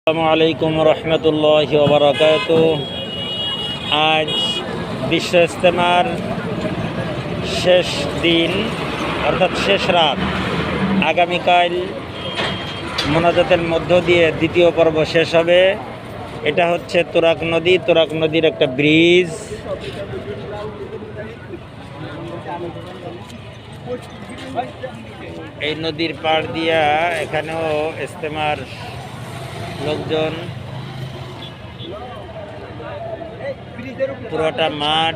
আসসালামু আলাইকুম রহমতুল্লাহি ওয়া বারাকাতুহু। আজ বিশ্ব ইজতেমার শেষ দিন অর্থাৎ শেষ রাত। আগামীকাল মোনাজাতের মধ্য দিয়ে দ্বিতীয় পর্ব শেষ হবে। এটা হচ্ছে তুরাগ নদী, তুরাগ নদীর একটা ব্রিজ। এই নদীর পাড় দিয়া এখানেও ইজতেমার লোকজন, পুরোটা মাঠ